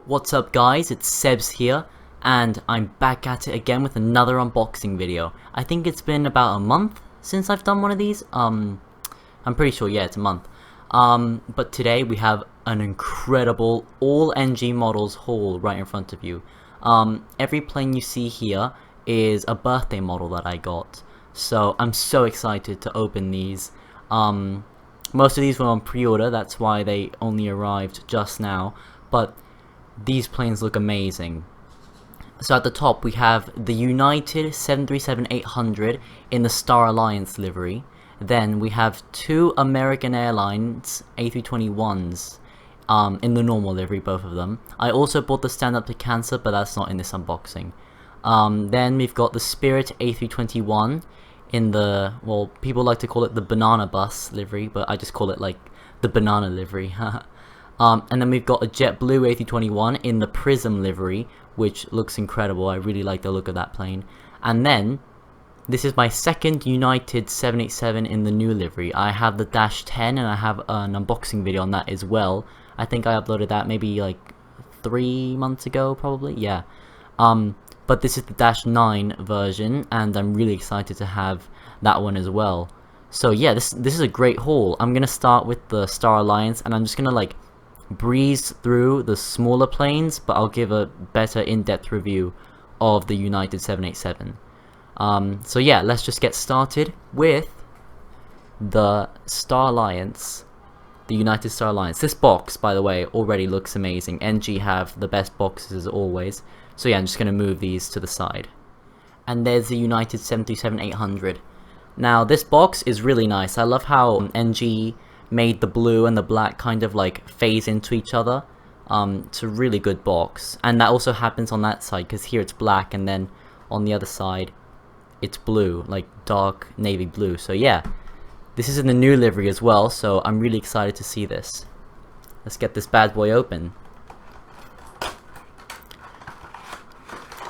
What's up guys, it's Sebs here, and I'm back at it again with another unboxing video. I think it's been about a month since I've done one of these. I'm pretty sure, yeah, it's a month. But today we have an incredible all NG models haul right in front of you. Every plane you see here is a birthday model that I got, so I'm so excited to open these. Most of these were on pre-order, that's why they only arrived just now, but these planes look amazing. So at the top we have the United 737-800 in the Star Alliance livery. Then we have two American Airlines A321s in the normal livery, both of them. I also bought the Stand Up to Cancer, but that's not in this unboxing. Then we've got the Spirit A321 in the, well, people like to call it the Banana Bus livery, but I just call it like the Banana livery. And then we've got a JetBlue A321 in the Prism livery, which looks incredible. I really like the look of that plane. And then, this is my second United 787 in the new livery. I have the Dash 10 and I have an unboxing video on that as well. I think I uploaded that maybe like 3 months ago, probably, yeah. But this is the Dash 9 version, and I'm really excited to have that one as well. So yeah, this is a great haul. I'm gonna start with the Star Alliance, and I'm just gonna like breeze through the smaller planes, but I'll give a better in-depth review of the United 787. So yeah, let's just get started with the Star Alliance, the United Star Alliance. This box, by the way, already looks amazing. NG have the best boxes as always. So yeah, I'm just going to move these to the side. And there's the United 737-800. Now this box is really nice. I love how NG made the blue and the black kind of like phase into each other. It's a really good box, and that also happens on that side, because here it's black and then on the other side it's blue, like dark navy blue. So yeah, this is in the new livery as well, so I'm really excited to see this. Let's get this bad boy open.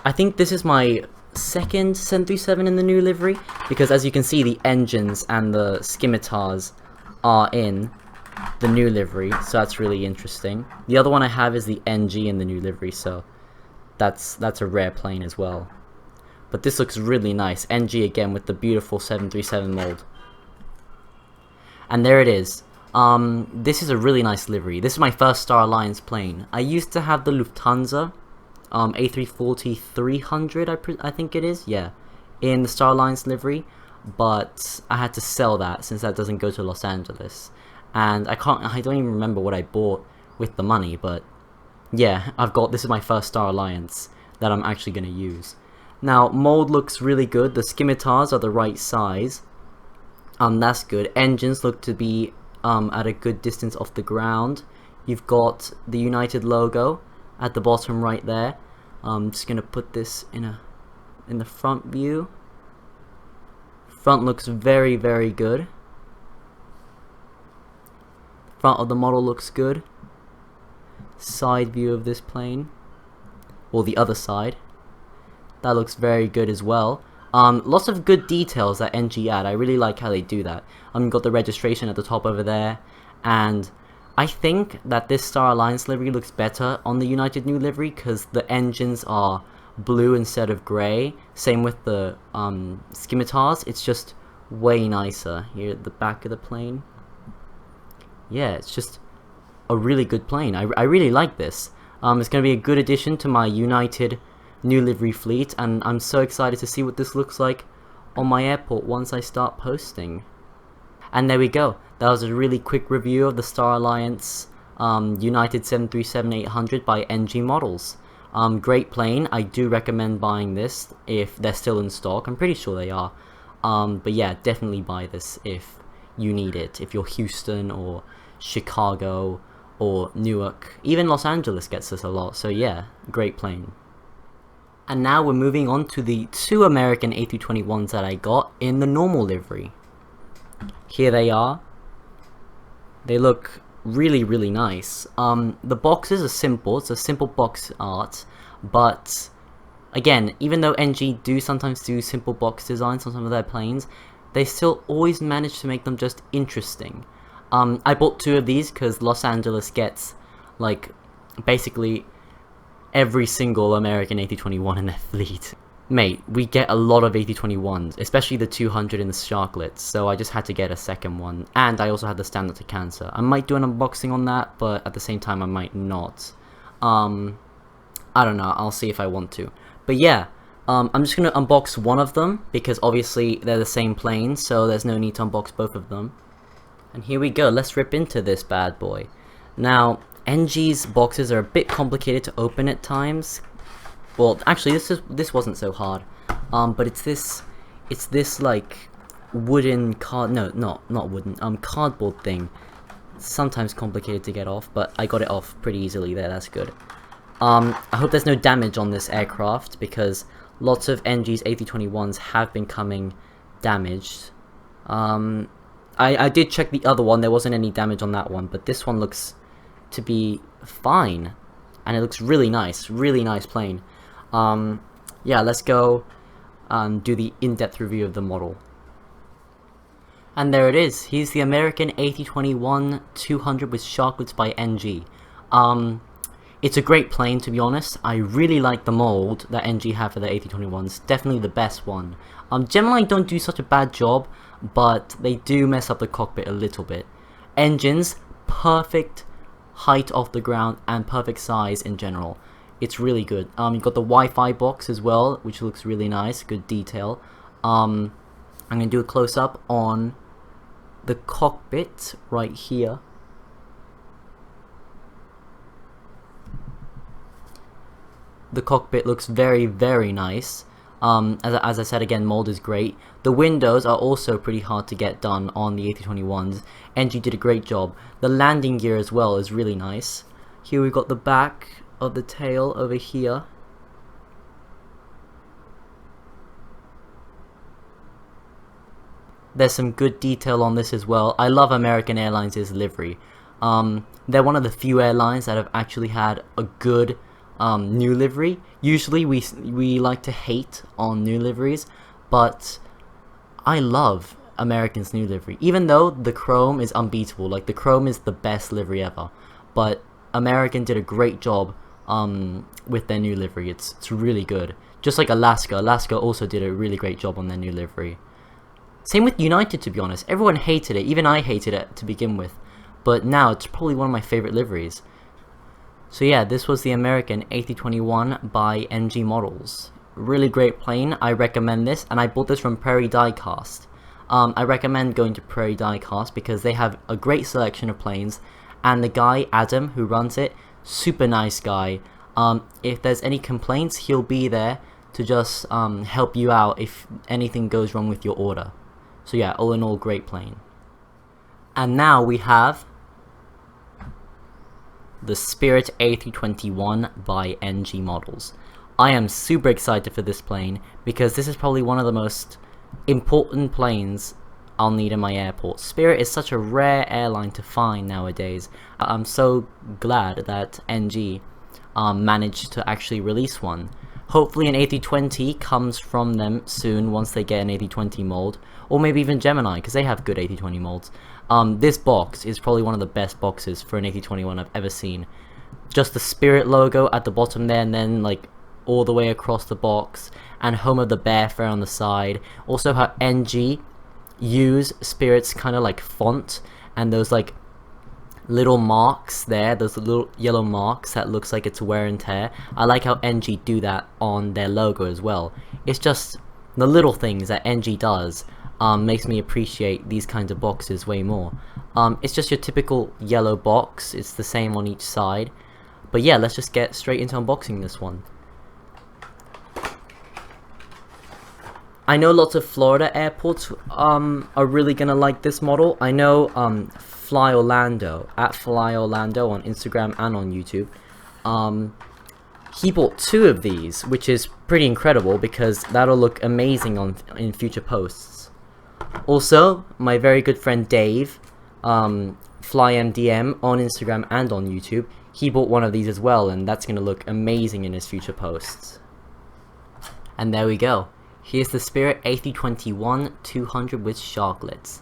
I think this is my second 737 in the new livery, because as you can see, the engines and the scimitars are in the new livery, so that's really interesting. The other one I have is the NG in the new livery, so that's a rare plane as well. But this looks really nice. NG again with the beautiful 737 mold. And there it is. This is a really nice livery. This is my first Star Alliance plane. I used to have the Lufthansa A340-300, I think it is, yeah, in the Star Alliance livery, but I had to sell that since that doesn't go to Los Angeles, and I don't even remember what I bought with the money, but yeah, this is my first Star Alliance that I'm actually going to use. Now, mold looks really good. The scimitars are the right size, that's good. Engines look to be at a good distance off the ground. You've got the United logo at the bottom right there. I'm just gonna put this in the front view. Front looks very, very good. Front of the model looks good. Side view of this plane, or the other side, that looks very good as well. Lots of good details that NG add. I really like how they do that. Got the registration at the top over there, and I think that this Star Alliance livery looks better on the United new livery because the engines are blue instead of grey. Same with the scimitars. It's just way nicer. Here at the back of the plane. Yeah, it's just a really good plane. I really like this. It's going to be a good addition to my United new livery fleet, and I'm so excited to see what this looks like on my airport once I start posting. And there we go. That was a really quick review of the Star Alliance United 737-800 by NG Models. Great plane. I do recommend buying this if they're still in stock. I'm pretty sure they are. But yeah, definitely buy this if you need it. If you're Houston or Chicago or Newark. Even Los Angeles gets this a lot. So yeah, great plane. And now we're moving on to the two American A321s that I got in the normal livery. Here they are. They look really, really nice. The boxes are simple. It's a simple box art, but again, even though NG do sometimes do simple box designs on some of their planes, they still always manage to make them just interesting. I bought two of these because Los Angeles gets like basically every single American A321 in their fleet. Mate, we get a lot of A321s, especially the 200 in the Sharklets, so I just had to get a second one. And I also had the Standard to Cancer. I might do an unboxing on that, but at the same time I might not. I don't know, I'll see if I want to. But yeah, I'm just going to unbox one of them, because obviously they're the same plane, so there's no need to unbox both of them. And here we go, let's rip into this bad boy. Now, NG's boxes are a bit complicated to open at times. Well, actually, this wasn't so hard, but it's this like wooden not wooden, cardboard thing. Sometimes complicated to get off, but I got it off pretty easily there. That's good. I hope there's no damage on this aircraft because lots of NG's A321s have been coming damaged. I did check the other one. There wasn't any damage on that one, but this one looks to be fine, and it looks really nice plane. Yeah, let's go do the in-depth review of the model. And there it is. Here's the American A321-200 with Sharklets by NG. It's a great plane, to be honest. I really like the mold that NG have for the A321s. Definitely the best one. Gemini don't do such a bad job, but they do mess up the cockpit a little bit. Engines, perfect height off the ground and perfect size in general. It's really good. You've got the Wi-Fi box as well, which looks really nice, good detail. I'm going to do a close-up on the cockpit right here. The cockpit looks very, very nice. As I said again, mold is great. The windows are also pretty hard to get done on the A321s. NG did a great job. The landing gear as well is really nice. Here we've got the back of the tail over here. There's some good detail on this as well. I love American Airlines' livery. They're one of the few airlines that have actually had a good new livery. Usually we like to hate on new liveries, but I love American's new livery. Even though the chrome is unbeatable, like the chrome is the best livery ever, but American did a great job with their new livery. It's really good. Just like Alaska also did a really great job on their new livery. Same with United, to be honest. Everyone hated it, even I hated it to begin with, but now it's probably one of my favorite liveries. So yeah, this was the American A321 by NG Models. Really great plane, I recommend this, and I bought this from Prairie Diecast. I recommend going to Prairie Diecast because they have a great selection of planes, and the guy, Adam, who runs it, super nice guy. If there's any complaints, he'll be there to just help you out if anything goes wrong with your order. So yeah, all in all, great plane. And now we have the Spirit A321 by NG Models. I am super excited for this plane because this is probably one of the most important planes I'll need in my airport. Spirit is such a rare airline to find nowadays. I'm so glad that NG managed to actually release one. Hopefully an A320 comes from them soon once they get an A320 mold, or maybe even Gemini because they have good A320 molds. This box is probably one of the best boxes for an A321 I've ever seen. Just the Spirit logo at the bottom there, and then like all the way across the box, and Home of the Bear Fair on the side. Also how NG use Spirit's kind of like font and those like little marks there, those little yellow marks that looks like it's wear and tear. I like how NG do that on their logo as well. It's just the little things that NG does makes me appreciate these kinds of boxes way more. It's just your typical yellow box, it's the same on each side. But yeah, let's just get straight into unboxing this one. I know lots of Florida airports are really gonna like this model. I know Fly Orlando, at Fly Orlando on Instagram and on YouTube, he bought 2 of these, which is pretty incredible because that'll look amazing in future posts. Also, my very good friend Dave, FlyMDM on Instagram and on YouTube, he bought one of these as well, and that's gonna look amazing in his future posts. And there we go. Here's the Spirit A321-200 with Sharklets.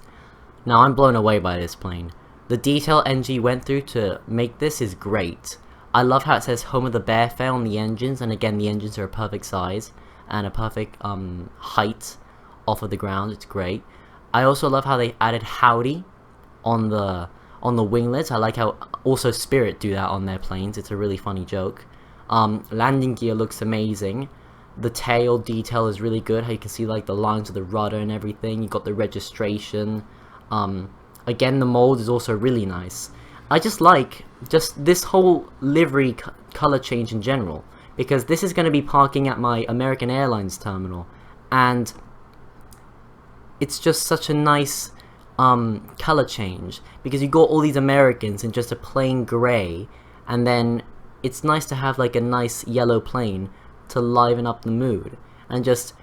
Now I'm blown away by this plane. The detail NG went through to make this is great. I love how it says Home of the Bear Fair on the engines, and again the engines are a perfect size and a perfect height off of the ground. It's great. I also love how they added Howdy on the winglets. I like how also Spirit do that on their planes. It's a really funny joke. Landing gear looks amazing. The tail detail is really good. How you can see like the lines of the rudder and everything. You got the registration. Again, the mold is also really nice. I just like this whole livery color change in general, because this is going to be parking at my American Airlines terminal, and it's just such a nice color change, because you got all these Americans in just a plain gray, and then it's nice to have like a nice yellow plane to liven up the mood and just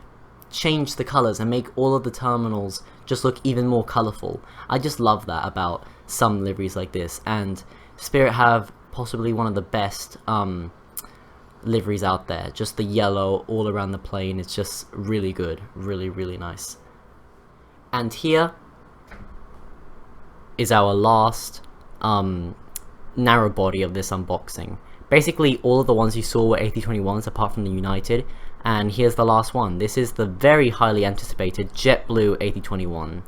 change the colors and make all of the terminals just look even more colorful. I just love that about some liveries like this, and Spirit have possibly one of the best liveries out there. Just the yellow all around the plane, it's just really good, really nice. And here is our last narrow body of this unboxing. Basically all of the ones you saw were A321s apart from the United, and here's the last one. This is the very highly anticipated JetBlue A321.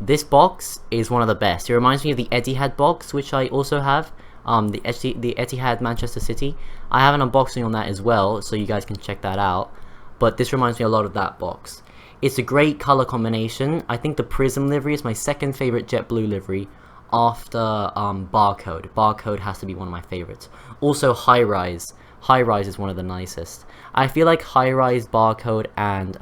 This box is one of the best. It reminds me of the Etihad box, which I also have, the Etihad Manchester City. I have an unboxing on that as well, so you guys can check that out, but this reminds me a lot of that box. It's a great color combination. I think the Prism livery is my second favorite JetBlue livery after Barcode. Barcode has to be one of my favorites. Also High Rise. High Rise is one of the nicest. I feel like High Rise, Barcode, and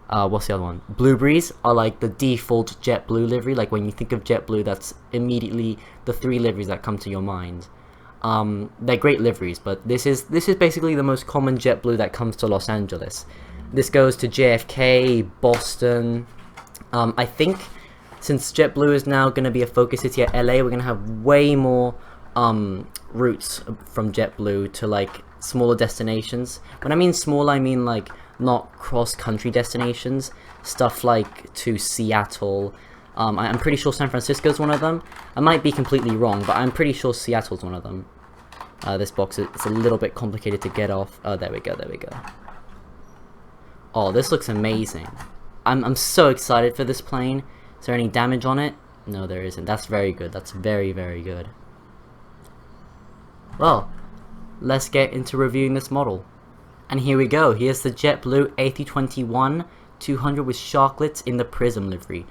what's the other one? Blue Breeze are like the default JetBlue livery. Like when you think of JetBlue, that's immediately the three liveries that come to your mind. They're great liveries, but this is basically the most common JetBlue that comes to Los Angeles. This goes to JFK, Boston. I think since JetBlue is now going to be a focus city at LA, we're going to have way more routes from JetBlue to like smaller destinations. When I mean small, I mean like not cross-country destinations. Stuff like to Seattle. I'm pretty sure San Francisco is one of them. I might be completely wrong, but I'm pretty sure Seattle's one of them. This box is a little bit complicated to get off. Oh, there we go, there we go. Oh, this looks amazing. I'm so excited for this plane. Is there any damage on it? No, there isn't. That's very good. That's very good. Well, let's get into reviewing this model. And here we go. Here's the JetBlue A321-200 with sharklets in the Prism livery.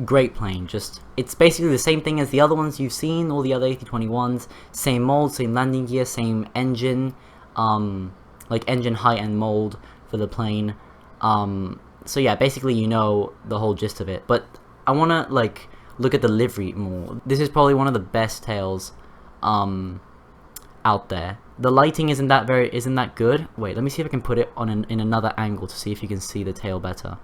Great plane. Just, it's basically the same thing as the other ones you've seen, all the other A321s. Same mold, same landing gear, same engine, like engine height and mold for the plane. So yeah, basically you know the whole gist of it. But I wanna like look at the livery more. This is probably one of the best tails out there. The lighting isn't that good. Wait, let me see if I can put it on in another angle to see if you can see the tail better.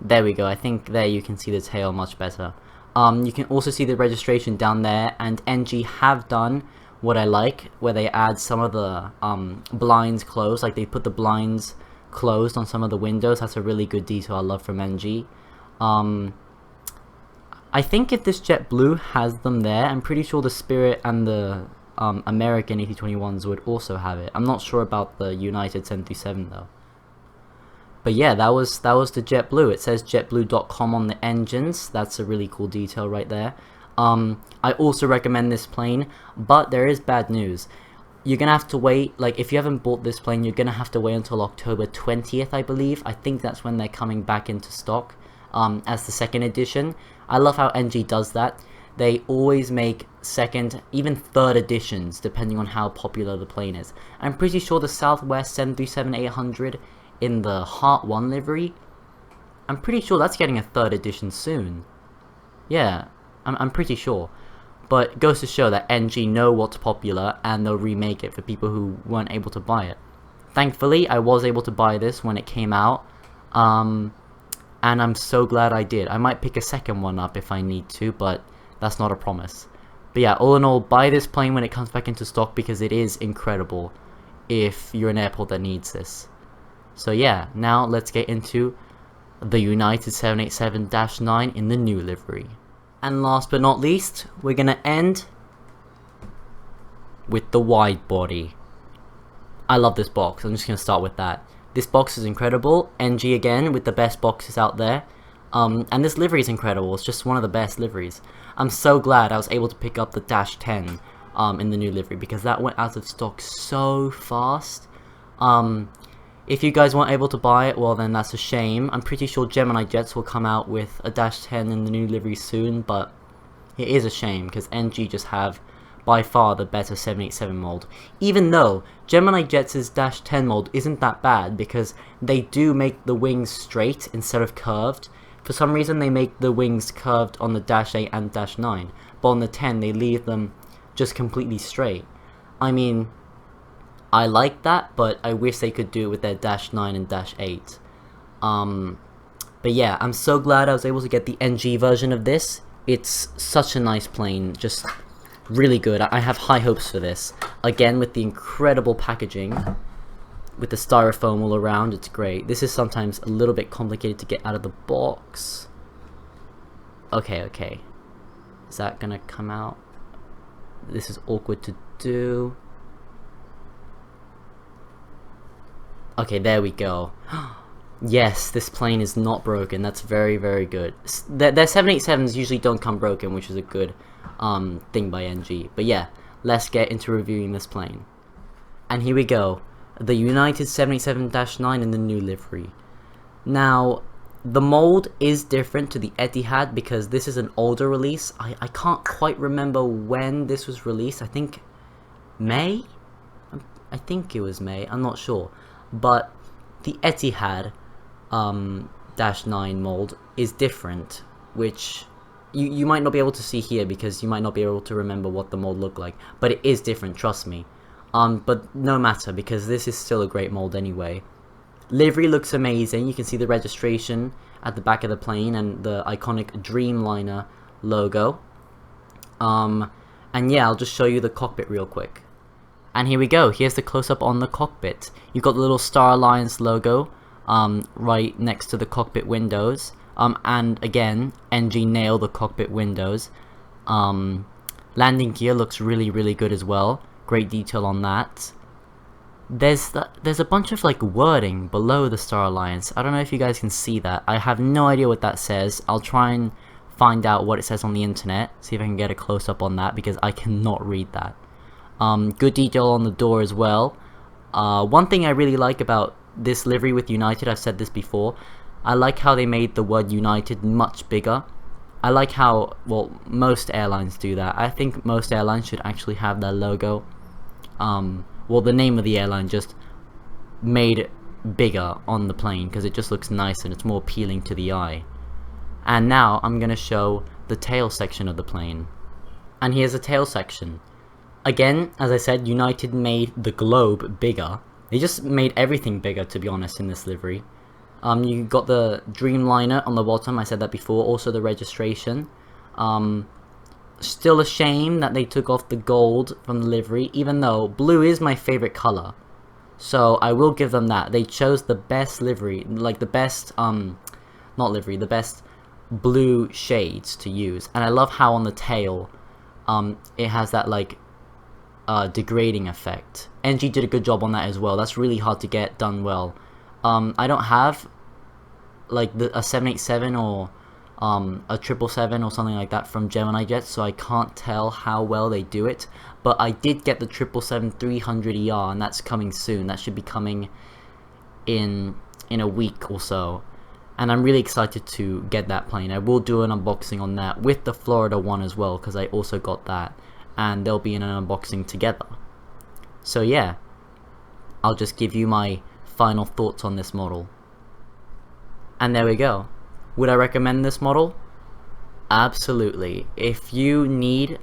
There we go. I think there you can see the tail much better. You can also see the registration down there, and NG have done what I like, where they add some of the blinds closed, like they put the blinds closed on some of the windows. That's a really good detail I love from NG. I think if this JetBlue has them there, I'm pretty sure the Spirit and the American A321s would also have it. I'm not sure about the United 737 though. But yeah, that was the JetBlue. It says jetblue.com on the engines. That's a really cool detail right there. I also recommend this plane, but there is bad news. You're gonna have to wait, like if you haven't bought this plane, you're gonna have to wait until October 20th, I believe. I think that's when they're coming back into stock as the second edition. I love how NG does that. They always make second, even third editions, depending on how popular the plane is. I'm pretty sure the Southwest 737-800 in the Heart 1 livery, I'm pretty sure that's getting a third edition soon. Yeah, I'm pretty sure. But it goes to show that NG know what's popular, and they'll remake it for people who weren't able to buy it. Thankfully, I was able to buy this when it came out, and I'm so glad I did. I might pick a second one up if I need to, but that's not a promise. But yeah, all in all, buy this plane when it comes back into stock, because it is incredible if you're an airport that needs this. So yeah, now let's get into the United 787-9 in the new livery. And last but not least, we're gonna end with the wide body. I love this box, I'm just gonna start with that. This box is incredible, NG again with the best boxes out there. And this livery is incredible, it's just one of the best liveries. I'm so glad I was able to pick up the Dash 10 in the new livery, because that went out of stock so fast. If you guys weren't able to buy it, well then that's a shame. I'm pretty sure Gemini Jets will come out with a Dash 10 in the new livery soon, but it is a shame because NG just have by far the better 787 mold. Even though Gemini Jets' Dash 10 mold isn't that bad, because they do make the wings straight instead of curved. For some reason they make the wings curved on the Dash 8 and Dash 9, but on the 10 they leave them just completely straight. I mean, I like that, but I wish they could do it with their Dash 9 and Dash 8. But yeah, I'm so glad I was able to get the NG version of this. It's such a nice plane, just really good. I have high hopes for this. Again, with the incredible packaging, with the styrofoam all around, it's great. This is sometimes a little bit complicated to get out of the box. Okay. Is that gonna come out? This is awkward to do. Okay, there we go. Yes, this plane is not broken. That's very, very good. Their 787s usually don't come broken, which is a good thing by NG. But yeah, let's get into reviewing this plane. And here we go. The United 787-9 in the new livery. Now, the mold is different to the Etihad because this is an older release. I can't quite remember when this was released. I think May? I think it was May. I'm not sure. But the Etihad Dash 9 mold is different, which you might not be able to see here because you might not be able to remember what the mold looked like, but it is different, trust me. But no matter, because this is still a great mold anyway. Livery looks amazing. You can see the registration at the back of the plane and the iconic Dreamliner logo. And yeah, I'll just show you the cockpit real quick. And here we go, here's the close-up on the cockpit. You've got the little Star Alliance logo right next to the cockpit windows. And again, NG nailed the cockpit windows. Landing gear looks really, really good as well. Great detail on that. There's a bunch of like wording below the Star Alliance. I don't know if you guys can see that. I have no idea what that says. I'll try and find out what it says on the internet. See if I can get a close-up on that because I cannot read that. Good detail on the door as well. One thing I really like about this livery with United, I've said this before, I like how they made the word United much bigger. I like how, well, most airlines do that. I think most airlines should actually have their logo, well, the name of the airline just made bigger on the plane because it just looks nice and it's more appealing to the eye. And now I'm going to show the tail section of the plane. And here's the tail section. Again, as I said, United made the globe bigger. They just made everything bigger, to be honest, in this livery. You got the Dreamliner on the bottom, I said that before, also the registration. Still a shame that they took off the gold from the livery, even though blue is my favorite color. So I will give them that. They chose the best livery, like the best, not livery, the best blue shades to use. And I love how on the tail, it has that like degrading effect. NG did a good job on that as well. That's really hard to get done well. I don't have like a 787 or a 777 or something like that from Gemini Jets, so I can't tell how well they do it. But I did get the 777-300ER, and that's coming soon. That should be coming in a week or so. And I'm really excited to get that plane. I will do an unboxing on that with the Florida one as well, because I also got that. And they'll be in an unboxing together. So yeah, I'll just give you my final thoughts on this model. And there we go. Would I recommend this model? Absolutely. If you need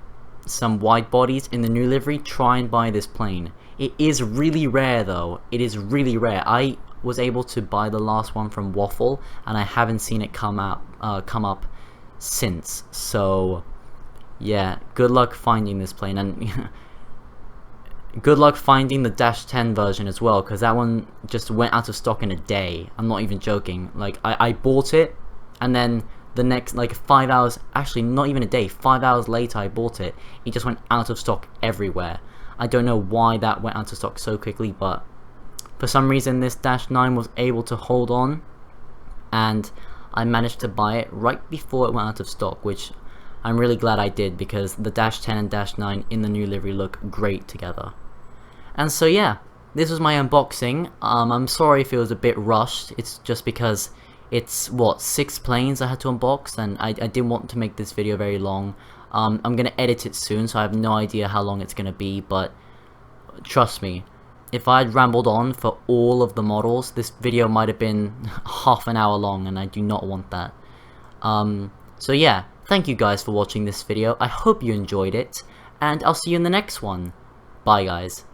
some wide bodies in the new livery, try and buy this plane. It is really rare though. It is really rare. I was able to buy the last one from Waffle and I haven't seen it come up since. So yeah, good luck finding this plane. And good luck finding the Dash 10 version as well, because that one just went out of stock in a day. I'm not even joking. Like, I bought it, and then the next, like, 5 hours, actually not even a day, 5 hours later I bought it. It just went out of stock everywhere. I don't know why that went out of stock so quickly, but for some reason this Dash 9 was able to hold on, and I managed to buy it right before it went out of stock, which I'm really glad I did, because the Dash 10 and Dash 9 in the new livery look great together. And so yeah, this was my unboxing. I'm sorry if it was a bit rushed. It's just because it's, what, 6 planes I had to unbox, and I didn't want to make this video very long. I'm going to edit it soon, so I have no idea how long it's going to be, but trust me, if I had rambled on for all of the models, this video might have been half an hour long, and I do not want that. So yeah, thank you guys for watching this video. I hope you enjoyed it, and I'll see you in the next one. Bye guys.